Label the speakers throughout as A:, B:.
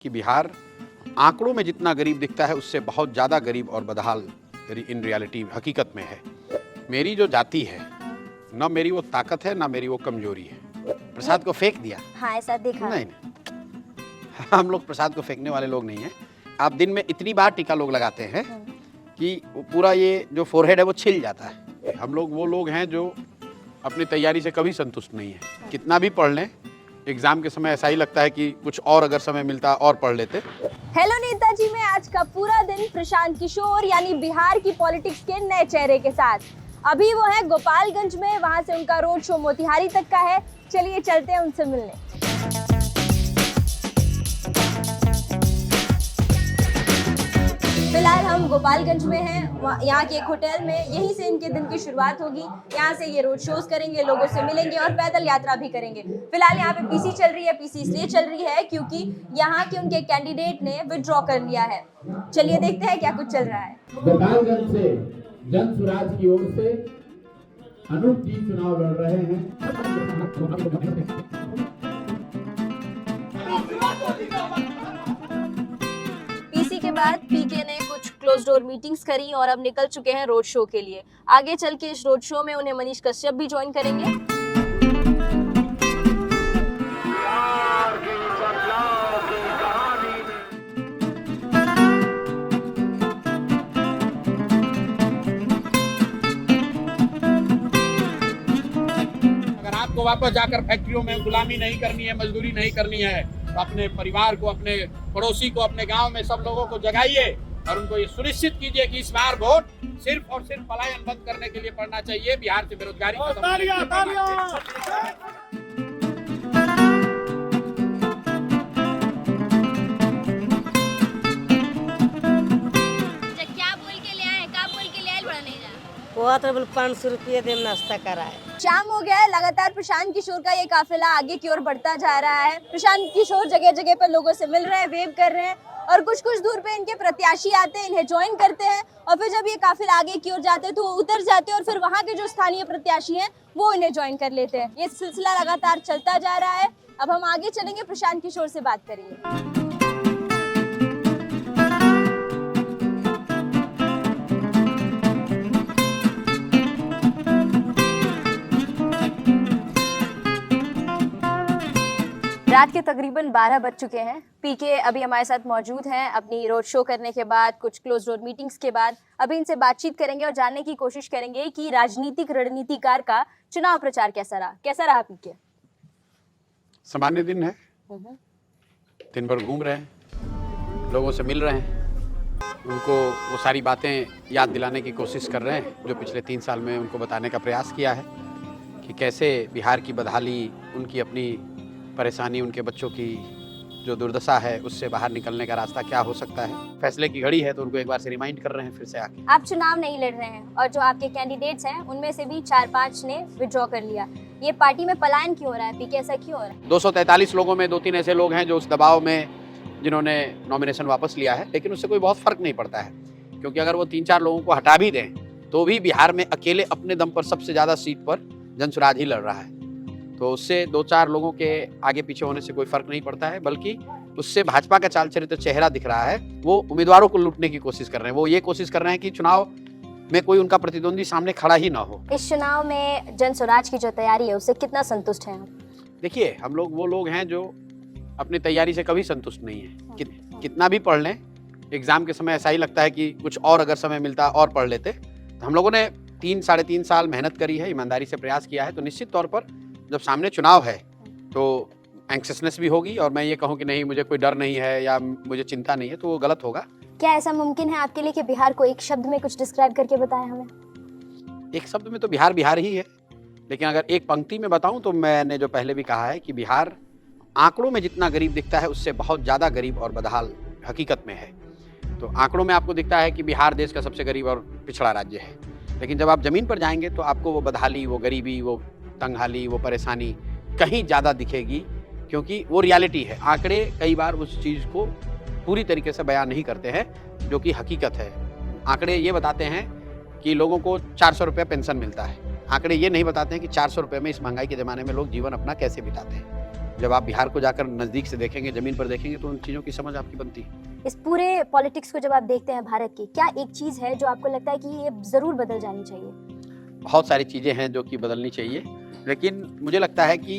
A: कि बिहार आंकड़ों में जितना गरीब दिखता है उससे बहुत ज़्यादा गरीब और बदहाल इन रियलिटी हकीकत में है। मेरी जो जाति है, ना मेरी वो ताकत है ना मेरी वो कमजोरी है। प्रसाद को फेंक दिया?
B: हाँ, ऐसा देखा।
A: नहीं, हम लोग प्रसाद को फेंकने वाले लोग नहीं हैं। आप दिन में इतनी बार टीका लोग लगाते हैं कि पूरा ये जो फोरहेड है वो छिल जाता है। हम लोग वो लोग हैं जो अपनी तैयारी से कभी संतुष्ट नहीं है। कितना भी पढ़ लें, एग्जाम के समय ऐसा ही लगता है कि कुछ और अगर समय मिलता और पढ़ लेते।
B: हेलो नेताजी में आज का पूरा दिन प्रशांत किशोर यानी बिहार की पॉलिटिक्स के नए चेहरे के साथ। अभी वो है गोपालगंज में, वहां से उनका रोड शो मोतिहारी तक का है। चलिए चलते हैं उनसे मिलने। फिलहाल हम गोपालगंज में हैं, यहाँ के एक होटल में। यहीं से इनके दिन की शुरुआत होगी। यहाँ से ये रोड शोज करेंगे, लोगों से मिलेंगे और पैदल यात्रा भी करेंगे। फिलहाल यहाँ पे पीसी चल रही है। पीसी इसलिए चल रही है क्योंकि यहाँ के उनके कैंडिडेट ने विड्रॉ कर लिया है। चलिए देखते हैं क्या कुछ चल रहा है।
C: गोपालगंज से जन सुराज की ओर से अनूप जी चुनाव लड़ रहे हैं।
B: पीसी के बाद पीके ने कुछ क्लोज डोर मीटिंग्स करी और अब निकल चुके हैं रोड शो के लिए। आगे चल के इस रोड शो में उन्हें मनीष कश्यप भी ज्वाइन करेंगे।
D: अगर आपको वापस जाकर फैक्ट्रियों में गुलामी नहीं करनी है, मजदूरी नहीं करनी है, तो अपने परिवार को, अपने पड़ोसी को, अपने गांव में सब लोगों को जगाइए और उनको ये सुनिश्चित कीजिए कि इस बार वोट सिर्फ और सिर्फ पलायन बंद करने के लिए पड़ना चाहिए। बिहार से बेरोजगारी
E: वो तो 500 रुपये दिन नाश्ता कराए।
B: शाम हो गया है, लगातार प्रशांत किशोर का ये काफिला आगे की ओर बढ़ता जा रहा है। प्रशांत किशोर जगह जगह पर लोगों से मिल रहे हैं, वेव कर रहे हैं और कुछ कुछ दूर पे इनके प्रत्याशी आते हैं, इन्हें ज्वाइन करते हैं और फिर जब ये काफिला आगे की ओर जाते हैं तो वो उतर जाते हैं और फिर वहाँ के जो स्थानीय प्रत्याशी हैं वो इन्हें ज्वाइन कर लेते हैं। ये सिलसिला लगातार चलता जा रहा है। अब हम आगे चलेंगे, प्रशांत किशोर से बात करेंगे। रात के तकरीबन 12 बज चुके हैं। पीके अभी हमारे साथ मौजूद हैं। अपनी रोड शो करने के बाद, कुछ क्लोज डोर मीटिंग्स के बाद अभी इनसे बातचीत करेंगे और जानने की कोशिश करेंगे कि राजनीतिक रणनीतिकार का चुनाव प्रचार कैसा रहा पीके।
A: सामान्य दिन है, दिन भर घूम रहे हैं, लोगों से मिल रहे हैं, उनको वो सारी बातें याद दिलाने की कोशिश कर रहे हैं जो पिछले 3 साल में उनको बताने का प्रयास किया है कि कैसे बिहार की बदहाली, उनकी अपनी परेशानी, उनके बच्चों की जो दुर्दशा है उससे बाहर निकलने का रास्ता क्या हो सकता है। फैसले की घड़ी है तो उनको एक बार से रिमाइंड कर रहे हैं फिर से आके।
B: आप चुनाव नहीं लड़ रहे हैं और जो आपके कैंडिडेट्स हैं उनमें से भी 4-5 ने विड्रॉ कर लिया। ये पार्टी में पलायन क्यों हो रहा है पीके, ऐसा क्यों हो रहा है?
A: 243 लोगों में 2-3 ऐसे लोग हैं जो उस दबाव में जिन्होंने नॉमिनेशन वापस लिया है, लेकिन उससे कोई बहुत फर्क नहीं पड़ता है क्योंकि अगर वो 3-4 लोगों को हटा भी दें तो भी बिहार में अकेले अपने दम पर सबसे ज़्यादा सीट पर जनसुराज ही लड़ रहा है। तो उससे 2-4 लोगों के आगे पीछे होने से कोई फर्क नहीं पड़ता है, बल्कि उससे भाजपा का चाल चरित्र चेहरा दिख रहा है। वो उम्मीदवारों को लूटने की कोशिश कर रहे हैं। वो ये कोशिश कर रहे हैं कि चुनाव में कोई उनका प्रतिद्वंदी सामने खड़ा ही ना हो।
B: इस चुनाव में जनसुराज की जो तैयारी है उससे कितना संतुष्ट हैं आप?
A: देखिए, हम लोग वो लोग हैं जो अपनी तैयारी से कभी संतुष्ट नहीं है। कितना भी पढ़ लें, एग्जाम के समय ऐसा ही लगता है कि कुछ और अगर समय मिलता और पढ़ लेते। तो हम लोगों ने 3-3.5 साल मेहनत करी है, ईमानदारी से प्रयास किया है, तो निश्चित तौर पर जब सामने चुनाव है तो एंक्शसनेस भी होगी। और मैं ये कहूँ कि नहीं, मुझे कोई डर नहीं है या मुझे चिंता नहीं है, तो वो गलत होगा।
B: क्या ऐसा मुमकिन है आपके लिए कि बिहार को एक शब्द में कुछ डिस्क्राइब करके बताएं हमें?
A: एक शब्द में तो बिहार बिहार ही है, लेकिन अगर एक पंक्ति में बताऊं तो मैंने जो पहले भी कहा है कि बिहार आंकड़ों में जितना गरीब दिखता है उससे बहुत ज़्यादा गरीब और बदहाल हकीकत में है। तो आंकड़ों में आपको दिखता है कि बिहार देश का सबसे गरीब और पिछड़ा राज्य है, लेकिन जब आप ज़मीन पर जाएंगे तो आपको वो बदहाली, वो गरीबी, वो तंगहाली, वो परेशानी कहीं ज़्यादा दिखेगी क्योंकि वो रियलिटी है। आंकड़े कई बार उस चीज़ को पूरी तरीके से बयान नहीं करते हैं जो कि हकीकत है। आंकड़े ये बताते हैं कि लोगों को 400 रुपये पेंशन मिलता है। आंकड़े ये नहीं बताते हैं कि 400 रुपये में इस महंगाई के ज़माने में लोग जीवन अपना कैसे बिताते हैं। जब आप बिहार को जाकर नज़दीक से देखेंगे, ज़मीन पर देखेंगे, तो उन चीज़ों की समझ आपकी बनती है।
B: इस पूरे पॉलिटिक्स को जब आप देखते हैं भारत की, क्या एक चीज़ है जो आपको लगता है कि ये ज़रूर बदल जानी चाहिए?
A: बहुत सारी चीज़ें हैं जो कि बदलनी चाहिए, लेकिन मुझे लगता है कि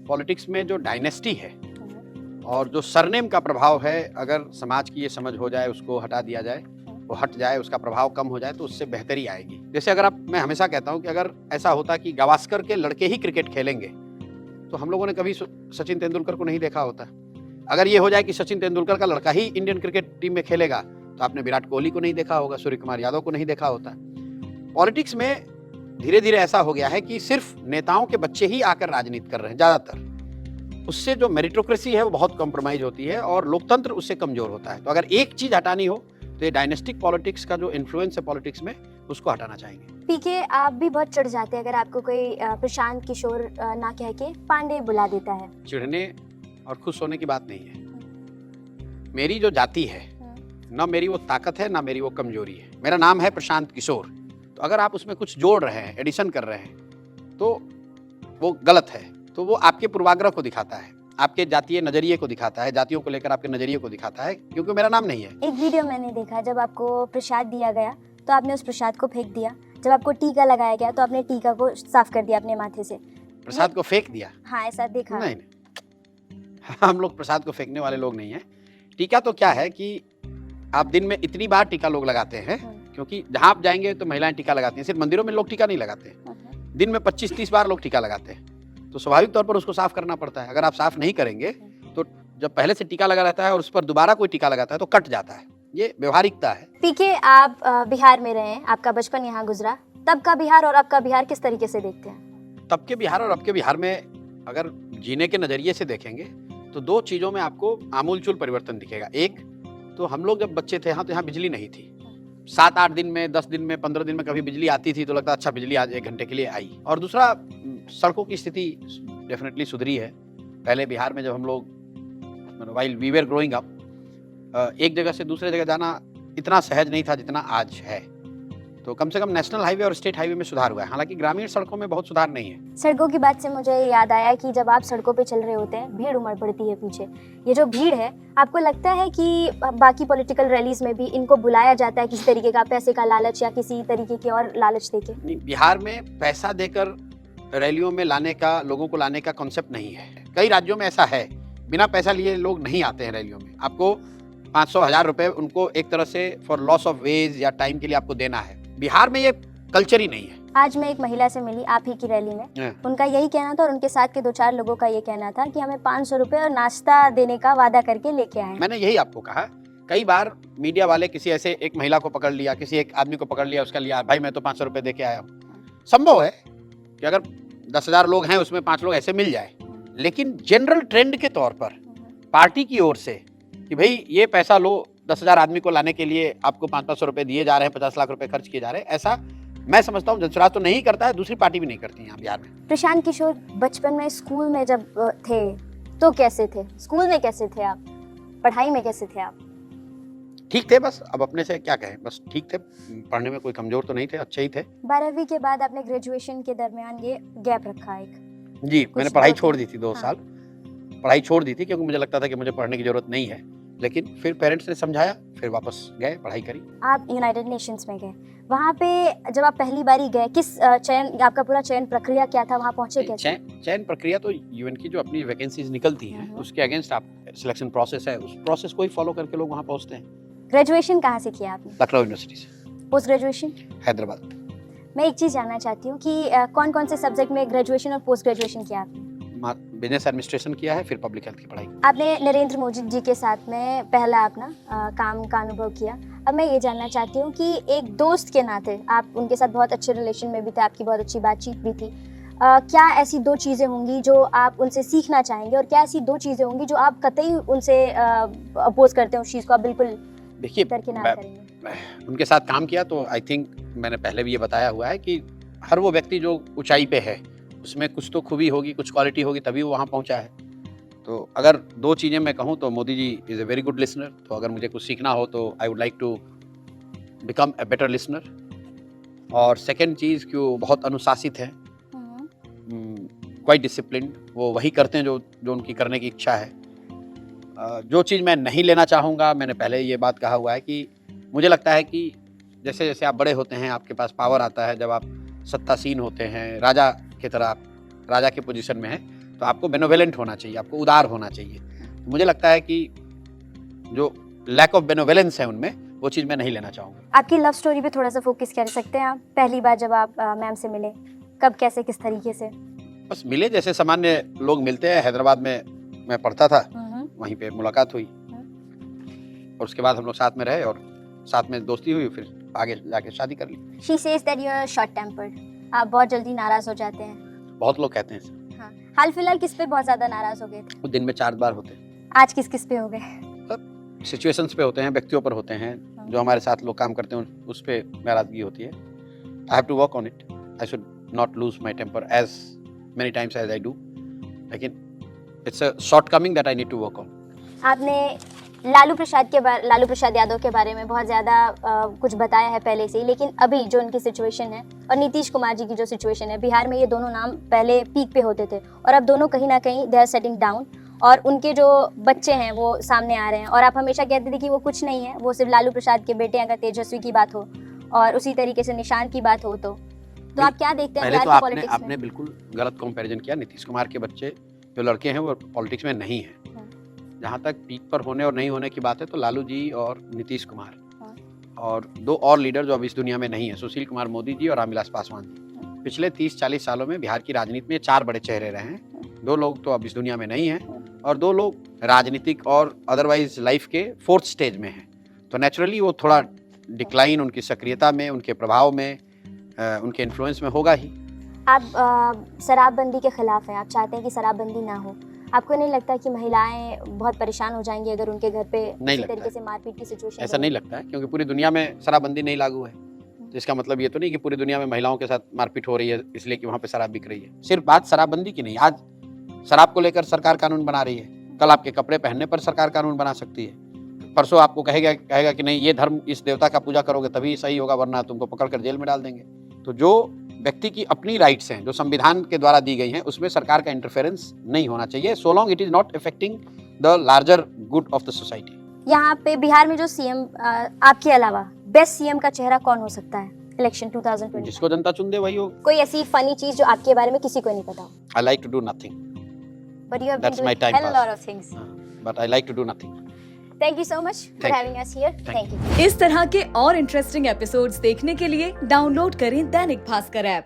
A: पॉलिटिक्स में जो डायनेस्टी है और जो सरनेम का प्रभाव है, अगर समाज की ये समझ हो जाए, उसको हटा दिया जाए, वो हट जाए, उसका प्रभाव कम हो जाए, तो उससे बेहतरी आएगी। जैसे अगर मैं हमेशा कहता हूँ कि अगर ऐसा होता कि गावस्कर के लड़के ही क्रिकेट खेलेंगे, तो हम लोगों ने कभी सचिन तेंदुलकर को नहीं देखा होता। अगर ये हो जाए कि सचिन तेंदुलकर का लड़का ही इंडियन क्रिकेट टीम में खेलेगा, तो आपने विराट कोहली को नहीं देखा होगा, सूर्य कुमार यादव को नहीं देखा होता। पॉलिटिक्स में धीरे धीरे ऐसा हो गया है कि सिर्फ नेताओं के बच्चे ही आकर राजनीति कर रहे हैं ज़्यादातर। उससे जो मेरिटोक्रेसी है वो बहुत कॉम्प्रोमाइज होती है और लोकतंत्र उससे कमजोर होता है। तो अगर एक चीज हटानी हो तो ये डायनेस्टिक पॉलिटिक्स का जो इन्फ्लुएंस है पॉलिटिक्स में, उसको हटाना चाहेंगे।
B: पीके, आप भी बहुत चिढ़ जाते हैं अगर आपको कोई प्रशांत किशोर ना कह के पांडे बुला देता है।
A: चिढ़ने और खुश होने की बात नहीं है। मेरी जो जाति है, ना मेरी वो ताकत है, ना मेरी वो कमजोरी है। मेरा नाम है प्रशांत किशोर, तो अगर आप उसमें कुछ जोड़ रहे हैं, एडिशन कर रहे हैं, तो वो गलत है। तो वो आपके पूर्वाग्रह को दिखाता है, आपके जातीय नजरिए को दिखाता है, जातियों को लेकर आपके नजरिए को दिखाता है, क्योंकि मेरा नाम नहीं है।
B: एक वीडियो मैंने देखा, जब आपको प्रसाद दिया गया तो आपने उस प्रसाद को फेंक दिया, जब आपको टीका लगाया गया तो आपने टीका को साफ कर दिया अपने माथे से।
A: प्रसाद को फेंक दिया?
B: हाँ, ऐसा देखा।
A: नहीं, हम लोग प्रसाद को फेंकने वाले लोग नहीं हैं। टीका तो क्या है कि आप दिन में इतनी बार टीका लोग लगाते हैं, क्योंकि जहाँ आप जाएंगे तो महिलाएं टीका लगाती हैं। सिर्फ मंदिरों में लोग टीका नहीं लगाते, दिन में 25-30 बार लोग टीका लगाते हैं। तो स्वाभाविक तौर पर उसको साफ करना पड़ता है। अगर आप साफ नहीं करेंगे तो जब पहले से टीका लगा रहता है और उस पर दोबारा कोई टीका लगाता है तो कट जाता है। ये व्यवहारिकता है।
B: पीके, आप बिहार में रहे हैं, आपका बचपन यहाँ गुजरा, तब का बिहार और अब का बिहार किस तरीके से देखते हैं?
A: तब के बिहार और अब के बिहार में अगर जीने के नजरिए से देखेंगे तो दो चीजों में आपको आमूलचूल परिवर्तन दिखेगा। एक तो हम लोग जब बच्चे थे तो यहाँ बिजली नहीं थी। 7-8 दिन में, 10 दिन में, 15 दिन में कभी बिजली आती थी तो लगता अच्छा बिजली आज 1 घंटे के लिए आई। और दूसरा, सड़कों की स्थिति डेफिनेटली सुधरी है। पहले बिहार में जब हम लोग while we were growing up, एक जगह से दूसरे जगह जाना इतना सहज नहीं था जितना आज है। तो कम से कम नेशनल हाईवे और स्टेट हाईवे में सुधार हुआ है। हालांकि ग्रामीण सड़कों में बहुत सुधार नहीं है।
B: सड़कों की बात से मुझे याद आया कि जब आप सड़कों पे चल रहे होते हैं, भीड़ उमड़ पड़ती है पीछे। ये जो भीड़ है, आपको लगता है कि बाकी पॉलिटिकल रैलीज में भी इनको बुलाया जाता है किसी तरीके का पैसे का लालच या किसी तरीके के और लालच देके?
A: नहीं, बिहार में पैसा देकर रैलियों में लाने का, लोगों को लाने का कॉन्सेप्ट नहीं है। कई राज्यों में ऐसा है, बिना पैसा लिए लोग नहीं आते हैं रैलियों में। आपको 500-1000 रुपए उनको एक तरह से फॉर लॉस ऑफ वेज या टाइम के लिए आपको देना है। बिहार में ये कल्चर ही नहीं है।
B: आज मैं एक महिला से मिली आप ही की रैली में, उनका यही कहना था और उनके साथ के 2-4 लोगों का ये कहना था कि हमें 500 रुपए और नाश्ता देने का वादा करके लेके आए।
A: मैंने यही आपको कहा, कई बार मीडिया वाले किसी ऐसे एक महिला को पकड़ लिया, किसी एक आदमी को पकड़ लिया, उसका लिया भाई मैं तो 500 रुपए दे के आया हूँ। संभव है कि अगर 10,000 लोग हैं उसमें 5 लोग ऐसे मिल जाए, लेकिन जनरल ट्रेंड के तौर पर पार्टी की ओर से कि भाई ये पैसा लो, 10,000 आदमी को लाने के लिए आपको 500 रुपए दिए जा रहे हैं, 50 लाख रुपए खर्च किए जा रहे हैं, ऐसा मैं समझता हूँ जनसुराज तो नहीं करता है, दूसरी पार्टी भी नहीं करती है यहाँ बिहार में।
B: प्रशांत किशोर, बचपन में स्कूल में जब थे तो कैसे थे? स्कूल में कैसे थे आप? पढ़ाई में कैसे थे आप?
A: ठीक थे, बस अब अपने से क्या कहें, बस ठीक थे। पढ़ने में कोई कमजोर तो नहीं थे, अच्छे ही थे।
B: 12वीं के बाद आपने ग्रेजुएशन के दरमियान ये गैप रखा एक?
A: जी, मैंने पढ़ाई छोड़ दी थी 2
B: हाँ।
A: साल। पढ़ाई छोड़ दी थी क्योंकि मुझे लगता था कि मुझे पढ़ने की जरूरत नहीं है, लेकिन फिर पेरेंट्स ने समझाया, फिर वापस गए, पढ़ाई करी।
B: आप यूनाइटेड नेशंस में गए, वहाँ पे जब आप पहली बारी गए, किस चयन, आपका पूरा चयन प्रक्रिया क्या था? वहाँ पहुँचे कैसे?
A: चयन प्रक्रिया तो यूएन की जो अपनी वैकेंसीज निकलती हैं उसके अगेंस्ट आप सिलेक्शन प्रोसेस है, उस प्रोसेस को ही फॉलो करके लोग वहाँ पहुँचते हैं।
B: ग्रेजुएशन कहाँ से किया आपने?
A: लखनऊ यूनिवर्सिटी से।
B: Post graduation?
A: हैदराबाद।
B: मैं एक चीज़ जानना चाहती हूँ कि कौन कौन से सब्जेक्ट में ग्रेजुएशन और पोस्ट ग्रेजुएशन किया आपने?
A: बिजनेस एडमिनिस्ट्रेशन किया है, फिर पब्लिक हेल्थ की पढ़ाई।
B: आपने नरेंद्र मोदी जी के साथ में पहला अपना काम का अनुभव किया। अब मैं ये जानना चाहती हूँ कि एक दोस्त के नाते आप उनके साथ बहुत अच्छे रिलेशन में भी थे, आपकी बहुत अच्छी बातचीत भी थी। क्या ऐसी 2 चीज़ें होंगी जो आप उनसे सीखना चाहेंगे और क्या ऐसी 2 चीज़ें होंगी जो आप कतई उनसे अपोज करते हैं, उस चीज़ को आप बिल्कुल
A: देखिए,
B: दरकिनार करेंगे?
A: उनके साथ काम किया तो आई थिंक मैंने पहले भी ये बताया हुआ है कि हर वो व्यक्ति जो ऊंचाई पे है उसमें कुछ तो खूबी होगी, कुछ क्वालिटी होगी, तभी वो वहाँ पहुँचा है। तो अगर 2 चीज़ें मैं कहूँ तो Modi ji is a very good listener. तो अगर मुझे कुछ सीखना हो तो I would like to become a better listener. और सेकंड चीज़ कि वो बहुत अनुशासित है। क्वाइट डिसिप्लिन्ड, वो वही करते हैं जो जो उनकी करने की इच्छा है। जो चीज़ मैं नहीं लेना चाहूँगा, मैंने पहले ये बात कहा हुआ है कि मुझे लगता है कि जैसे जैसे आप बड़े होते हैं, आपके पास पावर आता है, जब आप सत्तासीन होते हैं, राजा की तरह आप राजा की पोजीशन में हैं, तो आपको बेनोवेलेंट होना चाहिए, आपको उदार होना चाहिए। तो मुझे लगता है कि जो लैक ऑफ बेनोवेलेंस है उनमें, वो चीज़ मैं नहीं लेना चाहूँगा।
F: आपकी लव स्टोरी पे थोड़ा सा फोकस कर सकते हैं आप? पहली बार जब आप मैम से मिले, कब, कैसे, किस तरीके से?
A: बस मिले जैसे सामान्य लोग मिलते हैं। हैदराबाद में मैं पढ़ता था, वहीं पे मुलाकात हुई और उसके बाद हम लोग साथ में रहे और साथ में दोस्ती हुई, फिर आगे जाके शादी कर ली।
F: She says that you are short tempered. आप बहुत जल्दी नाराज हो जाते हैं।
A: बहुत लोग कहते हैं।
F: हाँ। हाल फिलहाल किस पे बहुत ज्यादा नाराज हो गए थे?
A: वो दिन में 4 बार होते हैं।
F: आज किस किस पे हो गए?
A: सिचुएशंस पे होते हैं, व्यक्तियों पर होते हैं, जो हमारे साथ लोग काम करते हैं उस पे नाराजगी होती है। I have to work on it. I should not lose my temper as many times as I do, लेकिन it's a shortcoming that I need to work on.
F: आपने लालू प्रसाद यादव के बारे में बहुत ज़्यादा कुछ बताया है पहले से ही, लेकिन अभी जो उनकी सिचुएशन है और नीतीश कुमार जी की जो सिचुएशन है, बिहार में ये दोनों नाम पहले पीक पे होते थे और अब दोनों कहीं ना कहीं दे आर सेटिंग डाउन और उनके जो बच्चे हैं वो सामने आ रहे हैं। और आप हमेशा कहते थे कि वो कुछ नहीं है, वो सिर्फ लालू प्रसाद के बेटे अगर तेजस्वी की बात हो और उसी तरीके से निशान की बात हो तो आप क्या देखते हैं
A: पहले तो
F: बिहार की पॉलिटिक्स में?
A: आपने बिल्कुल गलत कंपैरिजन किया। नीतीश कुमार के बच्चे जो लड़के हैं वो पॉलिटिक्स में नहीं हैं। जहाँ तक पीक पर होने और नहीं होने की बात है तो लालू जी और नीतीश कुमार और 2 और लीडर जो अब इस दुनिया में नहीं है, सुशील कुमार मोदी जी और रामविलास पासवान जी। पिछले 30-40 सालों में बिहार की राजनीति में 4 बड़े चेहरे रहे हैं। 2 लोग तो अब इस दुनिया में नहीं हैं और 2 लोग राजनीतिक और अदरवाइज लाइफ के 4th स्टेज में हैं। तो नेचुरली वो थोड़ा डिक्लाइन उनकी सक्रियता में, उनके प्रभाव में, उनके इन्फ्लुएंस में होगा ही।
F: आप शराबबंदी के खिलाफ हैं, आप चाहते हैं कि शराबबंदी ना हो। आपको नहीं लगता कि महिलाएं बहुत परेशान हो जाएंगी अगर उनके घर पे इसी तरीके से मारपीट की सिचुएशन?
A: ऐसा नहीं लगता है, क्योंकि पूरी दुनिया में शराबबंदी नहीं लागू है। तो इसका मतलब ये तो नहीं कि पूरी दुनिया में महिलाओं के साथ मारपीट हो रही है इसलिए कि वहाँ पे शराब बिक रही है। सिर्फ बात शराबबंदी की नहीं, आज शराब को लेकर सरकार कानून बना रही है, कल आपके कपड़े पहनने पर सरकार कानून बना सकती है, परसों आपको कहेगा कि नहीं ये धर्म इस देवता का पूजा करोगे तभी सही होगा, वरना तुमको पकड़ कर जेल में डाल देंगे। तो जो व्यक्ति की अपनी राइट्स हैं जो संविधान के द्वारा दी गई हैं, उसमें सरकार का इंटरफेरेंस नहीं होना चाहिए, so long it is not affecting the larger good of the society.
F: यहाँ पे बिहार में जो सीएम आपके अलावा बेस्ट सीएम का चेहरा कौन हो सकता है इलेक्शन 2020?
A: जिसको जनता चुन दे वही हो।
F: कोई ऐसी फनी चीज जो आपके बारे में किसी को नहीं पता हो?
A: I like to do nothing,
F: but you have
A: That's
F: been
A: my
F: doing
A: time
F: hell
A: pass.
F: Lot of things.
A: But I like to do nothing.
F: Thank you so much for
A: Thank you.
F: Having us here.
A: Thank
F: thank you.
G: इस तरह के और interesting episodes देखने के लिए download करें Dainik Bhaskar app